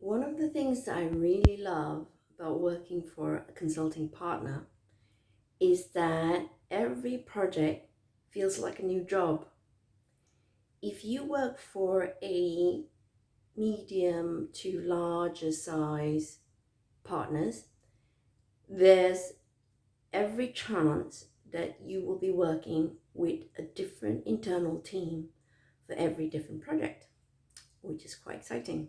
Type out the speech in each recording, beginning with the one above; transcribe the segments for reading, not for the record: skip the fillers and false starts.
One of the things that I really love about working for a consulting partner is that every project feels like a new job. If you work for a medium to larger size partners, there's every chance that you will be working with a different internal team for every different project, which is quite exciting.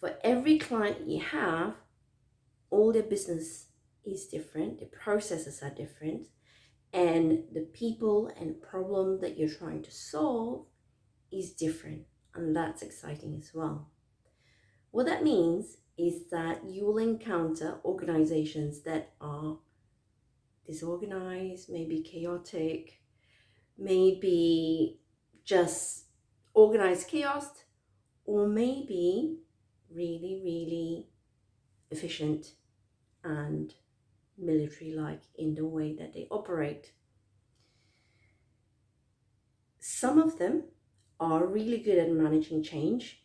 For every client you have, all their business is different, the processes are different, and the people and problem that you're trying to solve is different, and that's exciting as well. What that means is that you will encounter organizations that are disorganized, maybe chaotic, maybe just organized chaos, or maybe really, really efficient and military-like in the way that they operate. Some of them are really good at managing change,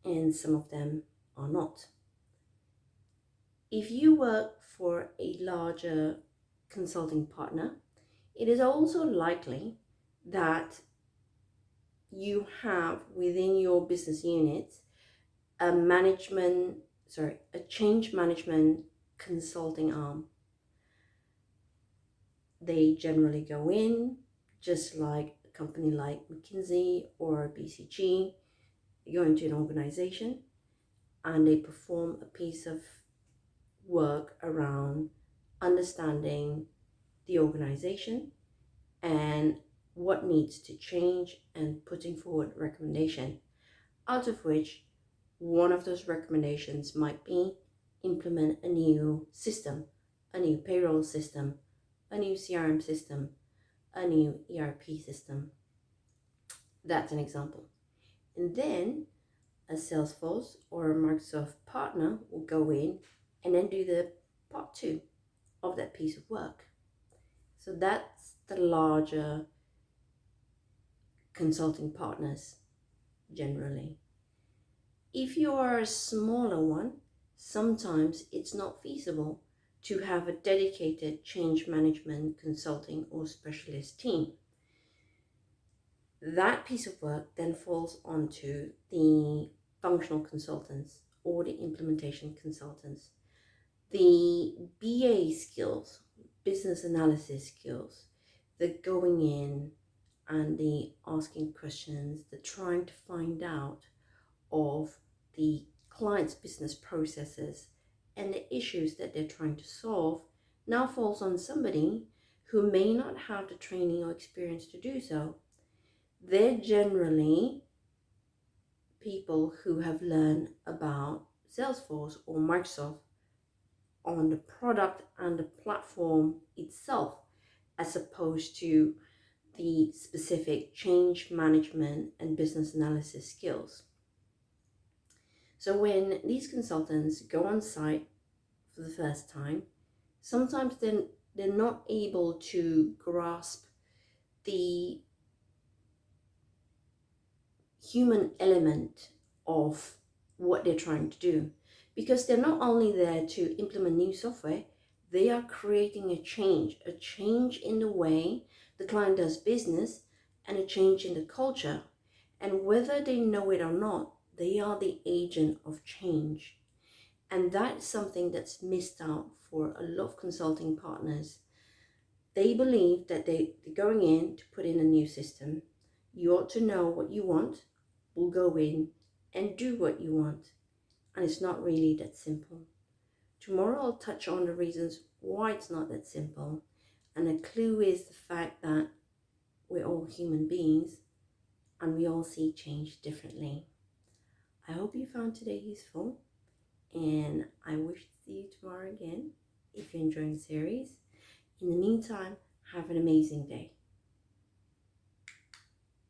and some of them are not. If you work for a larger consulting partner, it is also likely that you have within your business units a change management consulting arm. They generally go in, just like a company like McKinsey or BCG, go into an organization and they perform a piece of work around understanding the organization and what needs to change and putting forward recommendation, out of which one of those recommendations might be implement a new system, a new payroll system, a new CRM system, a new ERP system. That's an example. And then a Salesforce or a Microsoft partner will go in and then do the part two of that piece of work. So that's the larger consulting partners generally. If you are a smaller one, sometimes it's not feasible to have a dedicated change management consulting or specialist team. That piece of work then falls onto the functional consultants or the implementation consultants. The BA skills, business analysis skills, the going in and the asking questions, the trying to find out of the client's business processes and the issues that they're trying to solve now falls on somebody who may not have the training or experience to do so. They're generally people who have learned about Salesforce or Microsoft on the product and the platform itself, as opposed to the specific change management and business analysis skills. So when these consultants go on site for the first time, sometimes they're not able to grasp the human element of what they're trying to do, because they're not only there to implement new software, they are creating a change in the way the client does business and a change in the culture. And whether they know it or not, they are the agent of change. And that's something that's missed out for a lot of consulting partners. They believe that they're going in to put in a new system. You ought to know what you want, will go in and do what you want. And it's not really that simple. Tomorrow I'll touch on the reasons why it's not that simple. And the clue is the fact that we're all human beings and we all see change differently. I hope you found today useful, and I wish to see you tomorrow again if you're enjoying the series. In the meantime, have an amazing day.